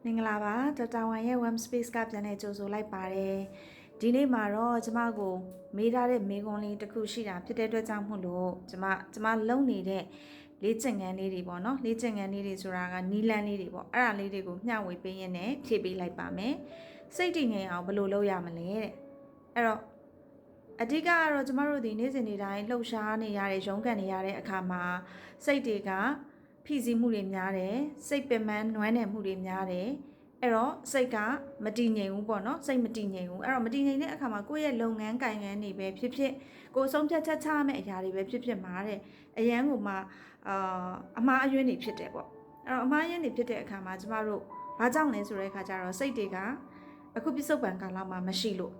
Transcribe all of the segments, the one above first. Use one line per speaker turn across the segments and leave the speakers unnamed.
မင်္ဂလာပါဒေါက်တာဝမ်ရဲ့ web space ကပြန်လည်ကြိုဆိုလိုက်ပါတယ်ဒီနေ့မှာတော့ကျမကိုမေးထားတဲ့မေးခွန်းလေးတစ်ခုရှိတာဖြစ်တဲ့အတွက်ကြောင့်မို့လို့ကျမလုံနေတဲ့လေ့ကျင့်ခန်းလေးတွေပေါ့နော်လေ့ကျင့်ခန်းလေးတွေဆိုတာကနီလန်းလေးတွေပေါ့အဲ့ဒါလေးတွေကိုမျှဝေပေးရင်းနဲ့ဖြည့်ပေးလိုက်ပါမယ်စိတ်တည်ငြိမ်အောင်ဘယ်လိုလုပ်ရမလဲတဲ့အဲ့တော့အဓိကကတော့ကျမတို့ဒီနေ့စဉ်နေ့တိုင်းလှုပ်ရှားနေရတဲ့ရုန်းကန်နေရတဲ့အခါမှာစိတ်တွေကဖိစီးမှုတွေများတယ်စိတ်ပင်ပန်းနွမ်းနယ်မှုတွေများတယ်အဲ့တော့စိတ်ကမတည်ငြိမ်ဘူးပေါ့နော်စိတ်မတည်ငြိမ်ဘူးအဲ့တော့မတည်ငြိမ်တဲ့အခါမှာကိုယ့်ရဲ့လုပ်ငန်းကိုင်ငန်းတွေပဲဖြစ်ဖြစ်ကိုယ်ဆုံးဖြတ်ချက်ချမယ့်အရာတွေပဲဖြစ်ဖြစ်မှာတဲ့အရန်ကိုမှအမှားအယွင်းတွေဖြစ်တယ်ပေါ့အဲ့တော့အမှားအယွင်းတွေဖြစ်တဲ့အခါမှာကျမတို့ဘာကြောင့်လဲဆိုတဲ့အခါကျတော့စိတ်တွေကအခုပြစ္ဆုတ်ပံကာလမှာမရှိလို့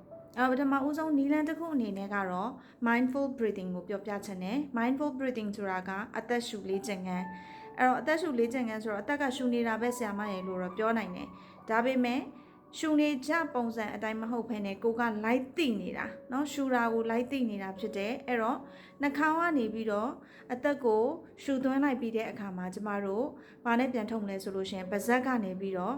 ပထမဦးဆုံးနီလန်တစ်ခုအနေနဲ့ကတော့ mindful breathing ကိုပြောပြချင်တယ် mindful breathing ဆိုတာကအသက်ရှူလေ့ကျင့်ခန်းအဲ့တော့အသက်ရှူလေ့ကျင့်ခန်းဆိုတော့အသက်ကရှူနေတာပဲဆရာမရေလို့တော့ပြောနိုင်တယ်ဒါပေမဲ့ရှူနေကြပုံစံအတိုင်းမဟုတ်ဘဲနဲ့ကိုကလိုက်သိနေတာเนาะရှူတာကိုလိုက်သိနေတာဖြစ်တယ်အဲ့တော့နှာခေါင်းကနေပြီးတော့အသက်ကိုရှူသွင်းလိုက်ပြီးတဲ့အခါမှာကျမတို့ဘာနဲ့ပြန်ထုတ်မလဲဆိုလို့ရှိရင်ပါးစပ်ကနေပြီးတော့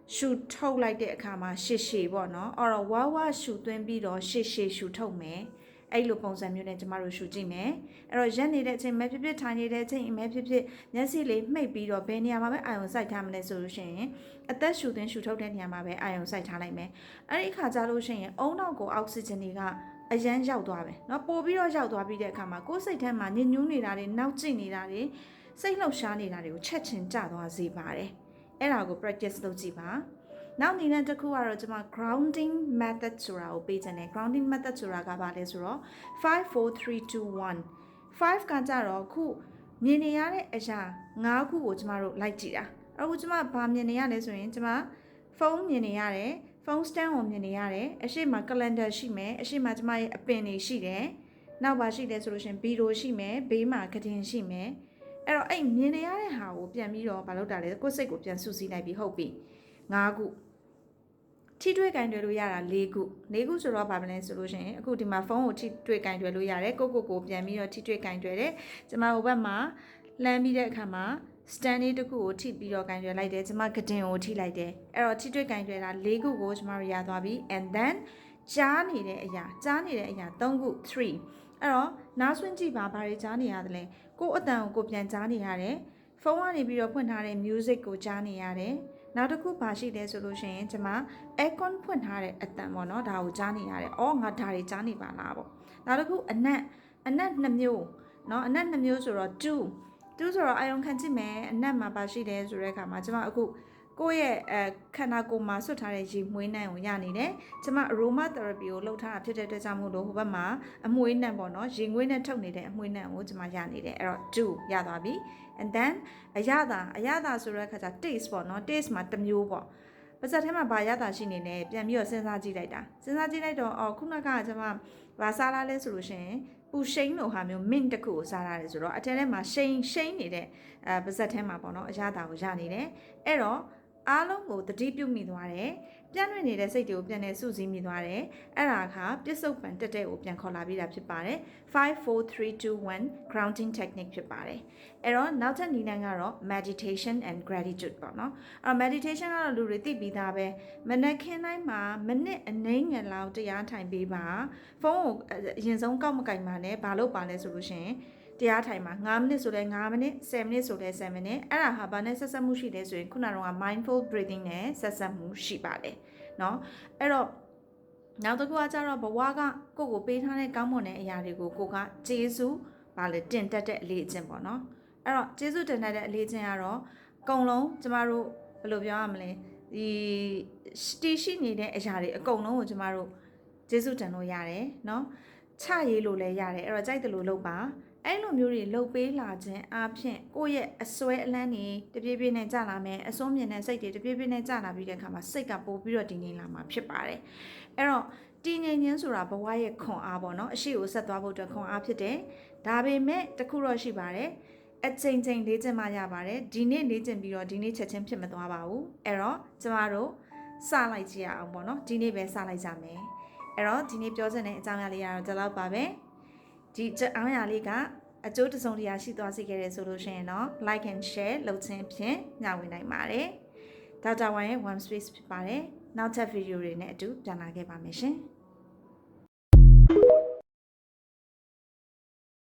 ရှူထုတ်လိုက်တဲ့အခါမှာရှည်ရှည်ပေါ့နော်အော်တော့ဝါရှူသွင်းပြီးတော့ရှည်ရှည်ရှူထုတ်မယ်အဲ့လိုပုံစံမျိုးနဲ့ကျမတို့ရှူကြည့်မယ်အဲ့တော့ရက်နေတဲ့အချိန်မဲဖြစ်ဖြစ်ထိုင်နေတဲ့အချိန်မဲဖြစ်ဖြစ်မျက်စိလေးမှိတ်ပြီးတော့ဘယ်နေရာမှာပဲအာရုံစိုက်ထားမလဲဆိုလို့ရှိရင်အသက်ရှူသွင်းရှူထုတ်တဲ့နေရာမှာပဲအာရုံစိုက်ထားလိုက်မယ်အဲ့ဒီအခါကျလို့ရှိရင်အုံနောက်ကိုအောက်ဆီဂျင်တွေကအရန်ရောက်သွားပဲเนาะပို့ပြီးတော့ရောက်သွားပြီးတဲ့အခါမှာကိုယ်စိတ်ထဲမှာညှဉ်းညူးနေတာတွေနောက်ကျနေတာတွေစိတ်လှုပ်ရှားနေတာတွေကိုချက်ချင်းကျသွားစေပါတယ်အဲ့ဒါကို practice လုပ်ကြည့်ပါနောက်နည်းနဲ့တစ်ခုကတော့ကျွန်မ grounding method ဆိုတာကိုပေးချင်တယ် grounding method ဆိုတာကဘာလဲဆိုတော့5 4 3 2 1 5ကကြတော့ခုမြင်နေရတဲ့အရာ9ခုကိုကျမတို့လိုက်ကြည့်တာအခုကျမဘာမြင်နေရလဲဆိုရင်ကျမဖုန်းမြင်နေရတယ်ဖုန်း stand ကိုမြင်နေရတယ်အရှိမ calendar ရှိမယ်အရှိမကျမရဲ့အပင်တွေရှိတယ်နောက်ပါရှိတယ်ဆိုလို့ရှင်ဗီဒီယိုရှိမယ်ဘေးမှာကတင်ရှိမယ်အဲ့တော့အဲ့မြင်နေရတဲ့ဟာကိုပြန်ပြီးတော့မလုပ်တာလေကိုယ်စိတ်ကိုပြန်စုစည်းလိုက်ပြီးဟုတ်ပြီ9ခုထိတွေ့ကင်တွယ်လို့ရတာ၄ခုဆိုတော့ဗာမလဲဆိုလို့ရှိရင်အခုဒီမှာဖုန်းကိုထိတွေ့ကင်တွယ်လို့ရတယ်ကိုပြန်ပြီးတော့ထိတွေ့ကင်တွယ်တယ်ကျမဟိုဘက်မှာလှမ်းပြီးတဲ့အခါမှာ stand လေးတစ်ခုကိုထိပြီးတော့ကင်တွယ်လိုက်တယ်ကျမကတင်ကိုထိလိုက်တယ်အဲ့တော့ထိတွေ့ကင်တွယ်တာ၄ခုကိုကျမတို့ရသွားပြီ and then ကြားနေတဲ့အရာ3ခု3အဲ့တော့နားဆွင့်ကြည့်ပါဘာတွေကြားနေရသလဲကိုအတန်ကိုပြန်ကြားနေရတယ်ဖုန်းကနေပြီးတော့ဖွင့်ထားတဲ့ music ကိုကြားနေရတယ်နောက်တစ်ခုဘာရှိလဲဆိုလို့ရှိရင်ကျွန်မ aircon ဖွင့်ထားတဲ့အတန်ပေါ့နော်ဒါကိုကြားနေရတယ်။အော်ငါဒါတွေကြားနေပါလားပေါ့။နောက်တစ်ခုအနက်2မျိုးเนาะအနက်2မျိုးဆိုတော့2ဆိုတော့အာယုံခံကြည့်မယ်အနက်မှာဘာရှိလဲဆိုတဲ့အခါမှာကျွန်မအခုကိုယ့်ရဲ့ခန္ဓာကိုယ်မှာဆွတ်ထားတဲ့ရေမွေးနှံကိုရနေတယ်။ကျွန်မ aroma therapy ကိုလုပ်ထားတာဖြစ်တဲ့အတွက်ကြောင့်မို့လို့ဟိုဘက်မှာအမွေးနှံပေါ့နော်ရေငွေးနဲ့ထုတ်နေတဲ့အမွေးနှံကိုကျွန်မရနေတယ်အဲ့တော့2ရသွားပြီ။ and then အရသာဆိုတဲ့အခါကျ taste ပေါ့နော် taste မှာတစ်မျိုးပေါ့ပါစက်ထဲမှာဘာရတာရှိနေလဲပြန်ပြီးတော့စဉ်းစားကြည့်လိုက်တော့အော်ခုနကကျွန်မဘာစားလာလဲဆိုလို့ရှိရင်ပူရှိန်လိုဟာမျိုး mint တစ်ခုကိုစားရတယ်ဆိုတော့အထဲထဲမှာရှိန်နေတဲ့ပါစက်ထဲမှာပေါ့နော်အရသာကိုရနေတယ်အဲ့တော့အားလုံးကိုတတိပြုမိသွားတယ်ပြန့်လွင့်နေတဲ့စိတ်တွေကိုပြန်နေစုစည်းမိသွားတယ်အဲ့ဒါကပြစ္ဆုတ်ပံတက်တဲ့ကိုပြန်ခေါ်လာပြီးတာဖြစ်ပါတယ်5 4 3 2 1 grounding technique ဖြစ်ပါတယ်အဲ့တော့နောက်ထပ်နည်းလမ်းကတော့ meditation and gratitude ပေါ့နော်အဲ့ meditation ကတော့လူတွေသိပြီးသားပဲမနက်ခင်းတိုင်းမှာမိနစ်အနည်းငယ်လောက်တရားထိုင်ပေးပါဖုန်းကိုအရင်ဆုံးကောက်မကင်ပါနဲ့ဘာလို့ပါလဲဆိုလို့ရှိရင်တရားထိုင်မှာ9မိနစ်ဆိုလဲ9မိနစ်10မိနစ်ဆိုလဲ10မိနစ်အဲ့ဒါဟာဘာနဲ့ဆက်ဆက်မှုရှိလဲဆိုရင်ခုနကတော့ mindful breathing နဲ့ဆက်ဆက်မှုရှိပါတယ်เนาะအဲ့တော့နောက်တစ်ခုကကျတော့ဘဝကကိုယ့်ကိုပေးထားတဲ့ကောင်းမွန်တဲ့အရာတွေကိုကိုကကျေးဇူးဗာလေတင်တက်တဲ့အလေးအကျင့်ပေါ့နော်အဲ့တော့ကျေးဇူးတင်တတ်တဲ့အလေးအကျင့်ကတော့အကုန်လုံးကျမတို့ဘယ်လိုပြောရမလဲဒီတည်ရှိနေတဲ့အရာတွေအကုန်လုံးကိုကျမတို့ကျေးဇူးတင်လို့ရတယ်เนาะချရေးလို့လည်းရတယ်အဲ့တော့ကြိုက်တယ်လို့လုပ်ပါအဲ့လိုမျိုးတွေလှုပ်ပေးလာခြင်းအပြင်ကိုယ့်ရဲ့အစွဲအလန်းတွေတပြေးပြေးနဲ့ကျလာမယ်အစွန်းမြင်တဲ့စိတ်တွေတပြေးပြေးနဲ့ကျလာပြီးတဲ့အခါမှာစိတ်ကပိုပြီးတော့တည်ငြိမ်လာမှာဖြစ်ပါတယ်အဲ့တော့တည်ငြိမ်ခြင်းဆိုတာဘဝရဲ့ခွန်အားပေါ့နော်အရှိကိုဆက်သွားဖို့အတွက်ခွန်အားဖြစ်တယ်ဒါပေမဲ့တခုတော့ရှိပါတယ်အချိန်ချင်းလေ့ကျင့်မှရပါတယ်ဒီနေ့လေ့ကျင့်ပြီးတော့ဒီနေ့ချက်ချင်းဖြစ်မသွားပါဘူးအဲ့တော့ကျမတို့စလိုက်ကြည့်ရအောင်ပေါ့နော်ဒီနေ့ပဲစလိုက်ကြမယ်အဲ့တော့ဒီနေ့ပြောချင်တဲ့အကြောင်းအရာလေးကတော့ဒီလောက်ပါပဲဒီအားရလေးကအကျိုးတစုံတရာရှိသွားစေခဲ့တယ်ဆိုလို့ရှိရင်တော့ like and share လုပ်ခြင်းဖြင့်ညှဝေနိုင်ပါတယ် ဒေါက်တာဝမ်ရဲ့ warm space ဖြစ်ပါတယ်နောက်ထပ်ဗီဒီယိုတွေနဲ့အတူပြန်လာခဲ့ပါမယ်ရှင်